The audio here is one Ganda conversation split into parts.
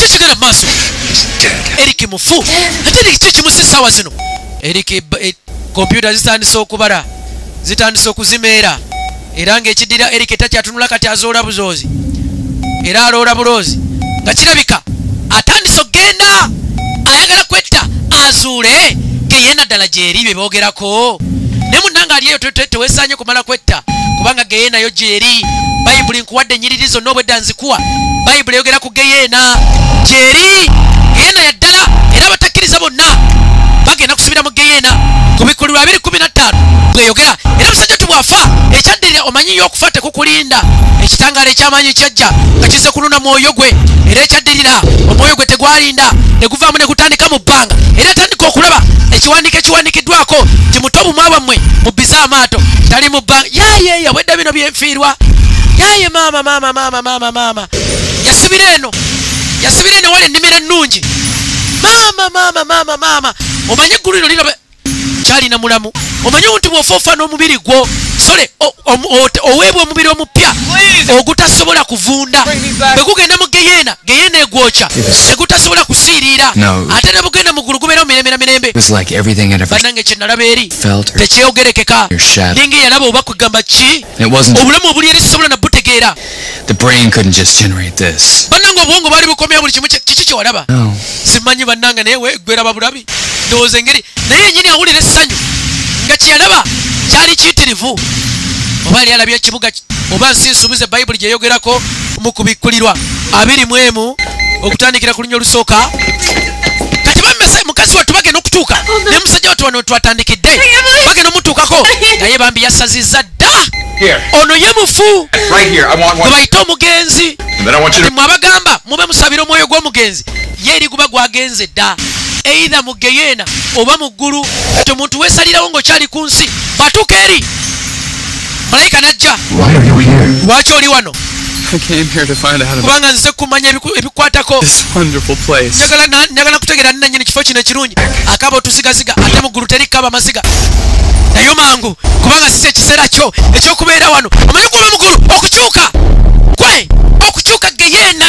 kigenda maaso Eric mufu ate Eric kimusisaawa zino Eric computer zitandise okubala zitandise okuzimeera era ng'ekiddira Eric takyatunula kati azoola buzoozi era aloola buloozi nga kirabika atandise okgenda ayagala kwetta azuule Geyena ddala gyeri bye boogerako ne munnanga aliyeyo teweesaanye kumala kwetta kubanga Geyena yo gyeri bayibuli nkuwadde ennyiriri zonna obwedda nzikuwa bayibuli eyogera ku Geyena gyeri Geyena ya ddala era abatakkiriza bonna bagenda kusubira mu Geyena ku bikulirwa 2:15 bweyogera era musajja tubwafa ekyaddirira omanyi y'okufa tekukulinda ekitangaala eky'amaanyi kyajja nga kize kuluna mwoyo gwe era ekyaddirira omwoyo gwe tegwalinda ne guvaamu ne gutandika mu bbanga era atandika okulaba ekiwandiiko ekiwandiikiddwako kimuto obumwa bwammwe mubbize amaato tali mu bbanga yaye yawedda bino byenfiirwa yaye maama yasibira eno wali ennimiro ennungi maama omanyi eggulu lino lino kyalina mulamu omanyi nti bw'ofoofa n'omubiri gwo sole oweebwa omubiri omupya ogutasobola kuvunda bwe gugenda mu Geyena egwokya egutasobola kusiiriira ate ne bugenda mu ggulu gubeerawo mirembe bannange kye nalaba eri tekyeyogerekeka ninga eyalaba oba kugamba ki obulamu obuli eri sisobola nabutegeera bannange obwongo bwali bukomya buli kimu kiki kyewalaba simanyi bannange naye gweraba bulabi ndowooza engeri naye yennyini awulira essanyu nga kyeyalaba kyali kiyitirivu oba yali alabye ekibuga oba nsi nsuubiza bayibuli gyeyogerako mu kubikkulirwa 21 okutandikira ku lunya olusooka kati bammese mukazi wattu bagenda okutuuka ne musajja wattu wano twatandikidde bagenda omutuukako naye bambi yasazizza dda ono ye mufu gwe bayita omugenzi mwe abagamba mube musabira omwoyo gw'omugenzi ye eri guba gwagenze dda either mu Geyena oba mu ggulu kati omuntu weesalirawo ng'okyali ku nsi bw'atuuka eri malayika najja lwaki oli wano kubanga nze kumanya ebikwatako njagala kutegeera ninanyini kifo kino ekirungi akaba otuzigaziga ate mu ggulu terikaba amaziga nayo mangu kubanga si ekiseera kyo ekyokubeera wano omanyi kuba mu ggulu okukyuka Geyena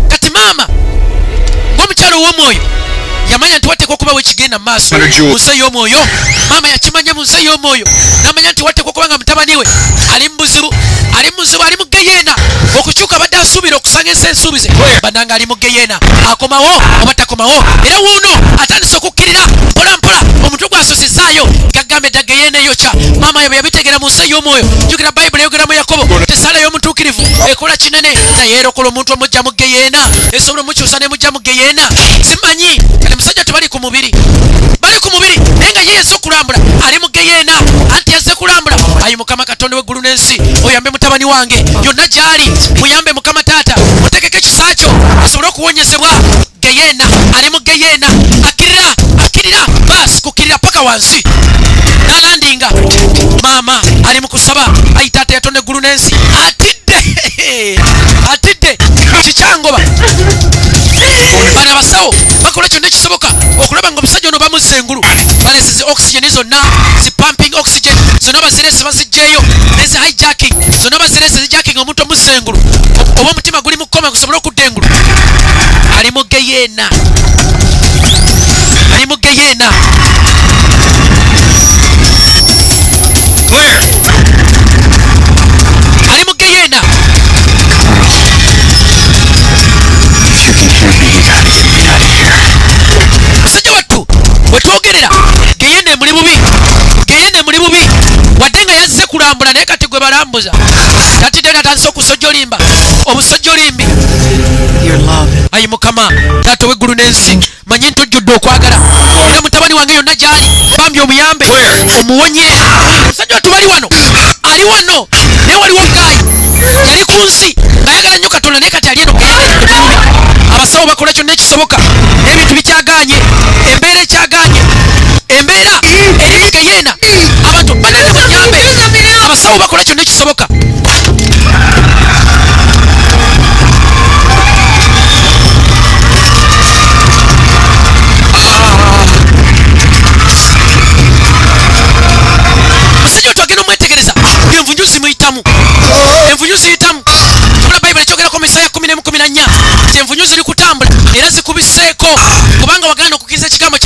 kati maama ng'omukyalo ow'omwoyo yamanya nti wateekwa okubawo ekigenda mu maaso mu nsi ey'omwoyo maama yakimanya mu nsi ey'omwoyo n'amanya nti wateekwa okuba nga mutabani we ali mu buzibu ali mu Geyena okukyuka badde asuubira okusanga ensi ensuubize bannanga ali mu Geyena akomawo oba takomawo era wuuno atandise okukkirira mpolampola omuntu gw'asosezaayo gagamba edda Geyena eyokya maama bwe yabitegeera mu nsi ey'omwoyo jjukira bayibuli eyogera mu Yakobo tesaala y'omutuukirivu ekola kinene naye erokola omuntu omujja mu Geyena esobola omukyusa n'emujja mu Geyena simanyi kati musajja tebali ku mubiri naye nga ye yazze okulambula ali mu Geyena anti yazze kulambula ayi Mukama Katonda w'eggulu n'ensi oyambe mutabani wange yonna gy'ali muyambe Mukama Taata mutegeke ekisa kyo asobole okuwonyezebwa Geyena ali mu Geyena akkirira baasi kukkirira paka wansi n'alandinga maama ali mu kusaba ayi Taata yatonda eggulu n'ensi atidde kikyangoba bano abasawo bakola kyonna ekisoboka okulaba nga omusajja ono bamuzza engulu baleseze oxygen zonna zi pumping oxygen zonna bazirese bazigjeeyo nezi hijacking zonna bazirese zijacking omuntu omuzza engulu oba omutima guli mu kkoma gusobole okudda engulu ali mu Geyena musajja wattu wetwogerera Geyena muli bubi wadde nga yazze kulambula naye kati gwe balambuza tatidde natandise okusojjolimba obusojjolimbi ayi Mukama Taata w'eggulu n'ensi manyi nti ojjudde okwagala era mutabani wange yonna gy'ali bambi omuyambe omuwonye musajja wattu ali wano naye waliwo gaayi yali ku nsi ng'ayagala nnyo Katonda naye kati ali eno abasawo bakola kyonna ekisoboka n'ebintu bikyaganye embeera ekyaganye embeera eri mu Geyena abantu banene munyambe abasawo bakola kyonna ekisoboka musajja twagenda omwetegereza envunyu zimuyitamu envunyu ziyitamu tubula bayibuli ekyogerako mu Isaya 10:14 envunyu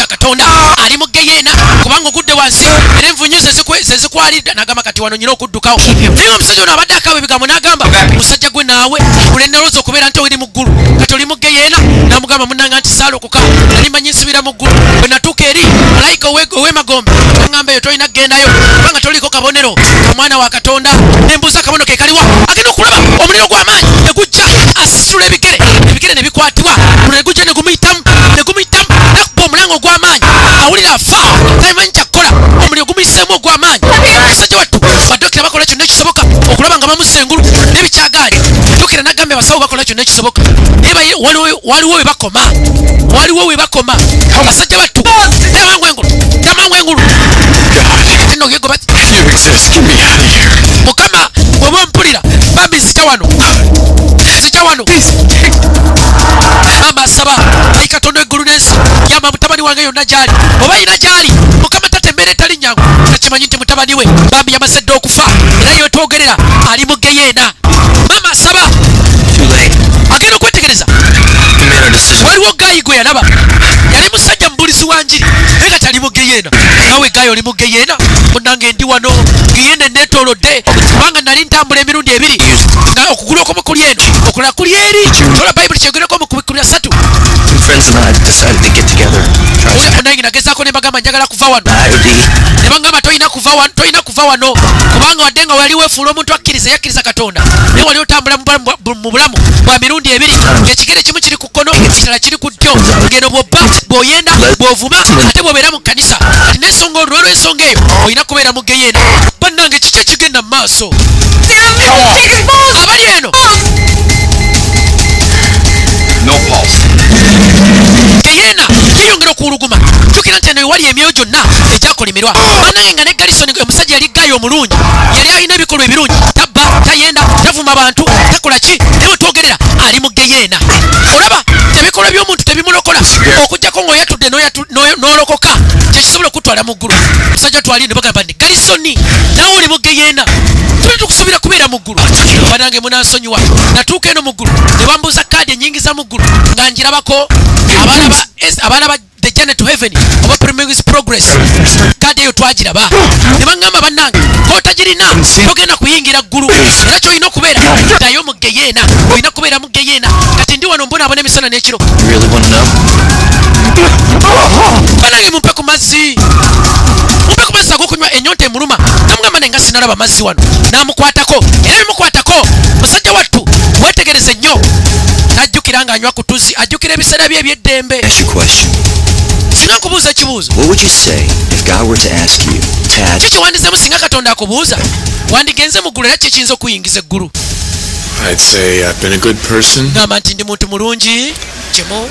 kya Katonda ali mu geyeena kubanga ogudde wansi era envunyu ze zikwalidde n'agamba kati wano nyina okuddukawo naye omusajja ono abadde akaaba ebigambo n'agamba musajja gwe naawe kulenalooza okubeera nti oli mu ggulu kati oli mu geyeena n'amugamba munnanga nti saalokoka nali manyi nsibira mu ggulu bwe natuuka eri malayika ow'emagombe aŋŋamba eyo tolina kgendayo kubanga toliko kabonero omwana wa Katonda nembuuza akabono ke kaliwa agenda okulaba omuliro gw'amaanyi ne gujja asitula ebigere ne bikwatibwa ne gujja ne gumuyitamu nakuba omulango ogw'amaanyi awulira afa tamanyi kyakkola omuliro gumuyiseemu ogw'amaanyi omusajja wattu badokita bakola kyonna ekisoboka okulaba nga bamussa engulu n'ebikyagaali dokita n'agamba abasawo bakola kyonna ekisoboka naye waliwo we bakoma abasajja battu tamangu engulu tino yego bati mukama bw'oba ompulira bambi nzija wano mama asaba ayi Katonda eggulu n'ensi yamba mutabani wange yonna gyali oba yina gyali mukama tate embeera etali nyangu takimanyi nti mutabani we bambi yamaze dde okufa era yetwogerera ali mu geyeena mama asaba agenda okwetegereza waliwo gaayi gwe yalaba yali musajja mubulizi wa njiri naye kati ali mu geyeena nawe gaayi oli mu geyeena munange ndi wano geyeena neetoolodde kubanga nali ntambula emirundi ebiri nga okugulu okumu kuli eno okulala kuli eri tola bayibuli kyegereko mu kubikulu 3 munange nagezaako ne mbagamba njagala kuva wano ne bangamba toyina kuva wano kubanga wadde nga wali weefuula omuntu yakkiriza Katonda naye wali otambula mu bulamu bwa mirundi ebiri ng'ekigere kimu kiri ku kkono ekirala kiri ku ddyo ngeno bw'obba bw'oyenda bw'ovuma ate bw'obeera mu kkanisa kati n'ensonga olw'ensonga eyo olina kubeera mu geyeena bannange kiki ekigenda mu maaso abali eno geyeena yeyongera okuwuluguma jjukira nti eno ewali emyoyo gyonna egyakolimirwa bannange nga ne Galisoni omusajja yali gaayo omulungi yali alina ebikolwa ebirungi tabba tayenda tavuma bantu takola ki naye wetwogerera ali mu geyeena olaba ebikolwa by'omuntu tebimulokola okugjako ng'oyatudde n'olokoka kyekisobola okutwala mu ggulu omusajja twali ne bagamba nti Galisoni nawe oli mu geyeena tuli tukusuubira kubeera mu ggulu banange munansonyiwa natuuka eno mu ggulu ne bambuuza kaadi ennyingi za mu ggulu nga njirabako abaana ba the journey to heaven oba Premier's Progress kaadi eyo twagiraba ne baŋŋamba bannange k'otagirina togenda kuyingira ggulu era ky'olina okubeera ddayo mu geyeena olina kubeera mu geyeena kati ndi wano mbonaabona emisana n'ekiro bannange mumpe ku mazzi ag'okunywa ennyonta emuluma namugamba nenga sinalaba mazzi wano n'amukwatako era bimukwatako musajja wattu wetegereze nnyo n'ajjukira ng'anywa ku tuzzi ajjukira ebiseera bye eby'eddembe singa nkubuuza ekibuuzo kiki wandizeemu singa Katonda akubuuza wandigenze mu ggulu era kikiyinza okuyingiza eggulu ngamba nti ndi muntu mulungi kimu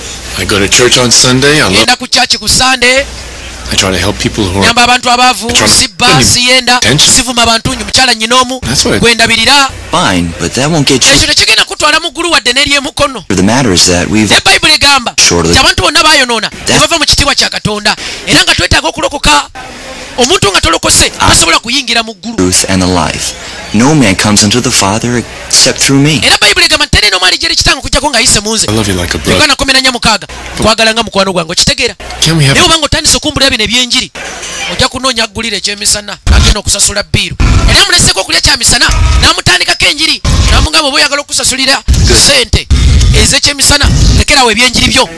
genda ku kyaki ku Sunday nyamba abantu abaavu sibba siyenda sivuma abantu mukyala nyina omu gwendabirira ekyo tekigenda kutwala mu ggulu wadde n'eryemukono ne bayibuli egamba ti abantu bonna bayonoona ne bava mu kitiibwa kya Katonda era nga twetaaga okulokoka omuntu nga tolokose tasobola kuyingira mu ggulu era bayibuli egamba nti terina omwali gyeri kitanga okujjako ng'ayise mu nze Yokaana 14:6 kwagala nga mukwano gwange okitegeera naye obanga otandise okumbulira bino ebyenjiri ojja kunoonya aggulira ekyemisana agenda okusasula bbiiru yali amuleseeko okulya kyamisana n'amutandikako enjiri n'amugamba oba oyagala okusasulira ssente ez'ekyemisana lekerawo ebyenjiri byo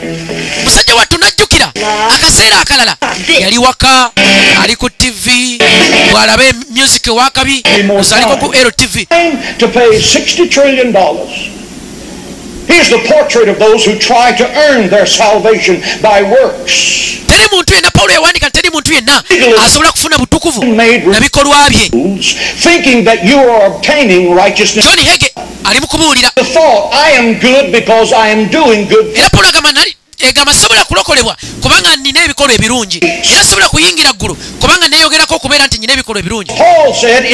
musajja wattu n'ajjukira akaseera akalala yali waka ali ku TV bw'alabe music wakabi osaliko ku LTV Here's the portrait of those who try to earn their salvation by works. Teri muntu yenna Paulo yawandika teri muntu yenna asobola kufuna butukuvu na bikolwa bye. Thinking that you are obtaining righteousness. John Hege ali mukubuulira. The thought I am good because I am doing good. Era Paulo agamba nali egamba sobola kulokolebwa kubanga nina ebikolwa ebirungi era sobola kuyingira ggulu kubanga neeyogerako okubeera nti nina ebikolwa ebirungi.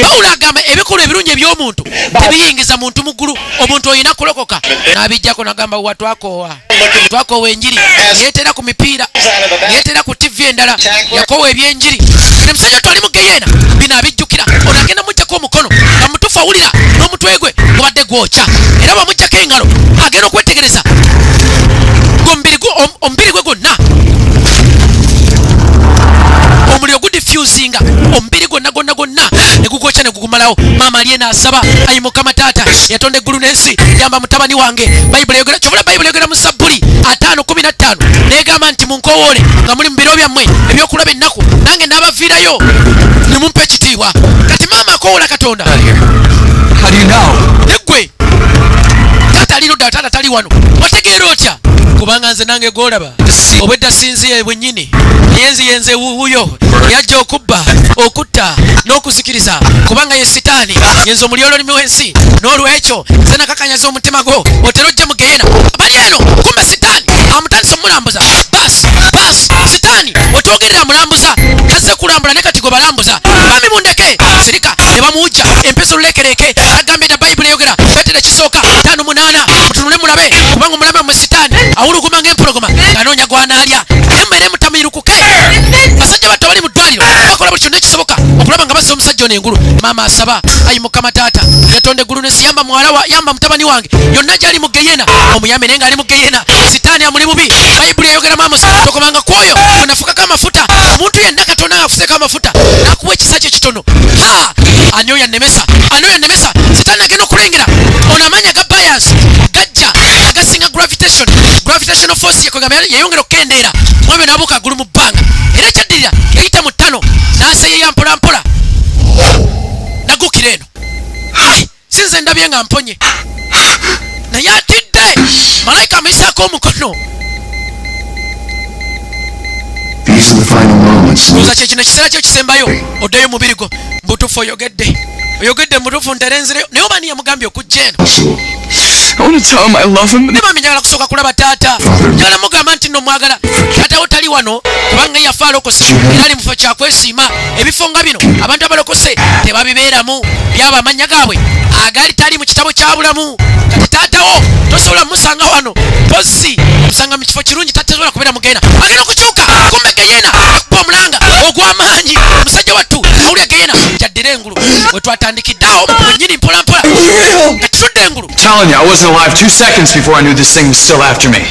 Paulo agamba ebikolwa ebirungi eby'omuntu tebiyingiza muntu mu ggulu omuntu olina kulokoka n'abijjako n'agamba wa twakoowa enjiri yeetera ku mipiira yeetera ku TV endala yakoowa ebyenjiri ne musajja twali mu geyeena bino abijjukira ono agenda mujjako omukono nga mutuufu awulira n'omutwe gwe gubadde gwokya era bwamujjako engalo agenda okwetegereza omubiri gwe gwonna kugumalawo. Maama aliena asaba ayi Mukama Taata yatonda eggulu n'ensi yamba mutabani wange. Bayibuli yogera kyobula Bayibuli yogera mu Zabbuli 5:15 negamba nti munkowoole nga muli mu biro byammwe ebyokulaba ennaku nange n'abaviirayo ne mumpa ekitiibwa. Kati maama akowoola Katonda. How do you know? Neggwe taata ali ludda taata tali wano wategeera otya? Kubanga nze nange golaba obwedda sinziye bwennyini yenze wuuyo yajja okubba okutta n'okuzikiriza kubanga ye sitaani yenze omuli olulimi w'ensi n'olwekyo nze nakakanyaza omutima gwo otera ojja mugeyena bali eno kumbe sitaani amutandisa omulambuza basi sitaani wetwogerera mulambuza tazze kulambula ne kati gwe balambuza bami mundeke sirika ne bamuwujja empisa olulekereke agambye na Bayibuli eyogera Petero ekisooka 5:8 mutunule mulabe kubanga omulabe mwe sitaani awuluguma ng'empologoma ng'anoonya gwanaalya emmere mutamiirukuke. Basajja bato bali mu ddwaliro bakola buli kyonna ekisoboka okulaba nga bazza omusajja ono engulu. Maama asaba ayi Mukama Taata yatonda eggulu n'ensi yamba muwala yamba mutabani wange yonna gy'ali mu Geyena omuyambe naye ng'ali mu Geyena sitaani amuli mubi. Bayibuli eyogera Amosi tokobanga kwoyo bwenafukako amafuta omuntu yenna Katonda ng'afuseeko amafuta n'akuwa ekisa kye kitono. Ani oyo annemesa sitaani agenda okulengera ono amaanyi ga bias gajja agasinga gravitational force yeyongera okukendeera mwabyo n'abuuka agulu mu bbanga era ekyaddirira yayita mu ttano n'aseeyeya mpolampola naguukira eno. Sinze ndabye nga mponye naye atidde malayika amuyisaako omukono. Oza kyekino ekiseera kyo kisembayo oddeyo mubiri gwo mbutuufu oyogedde mutuufu nterenzireyo naye oba niyamugambye okujja eno. Nebambi njagala kusooka kulaba taata njagala mugamba nti nno mwagala taata wo tali wano kubanga yafa alokose era ali mufo kyakwesiima. Ebifo nga bino abantu abalokose tebabibeeramu byaba amannya gaabwe agali tali mu kitabo kya bulamu. Kati taata wo tosobola musanga wano posi musanga mu kifo kirungi tatesobola kubeera mugenda agenda okukyuka kumbe Geyena akuba omulanga ogw'amaanyi omusajja wattu awulya Geyena jaddira engulu wetwatandikiddeawo mwennyini mpolampola nga tutudde engulu. Telling you, I wasn't alive 2 seconds before I knew this thing was still after me.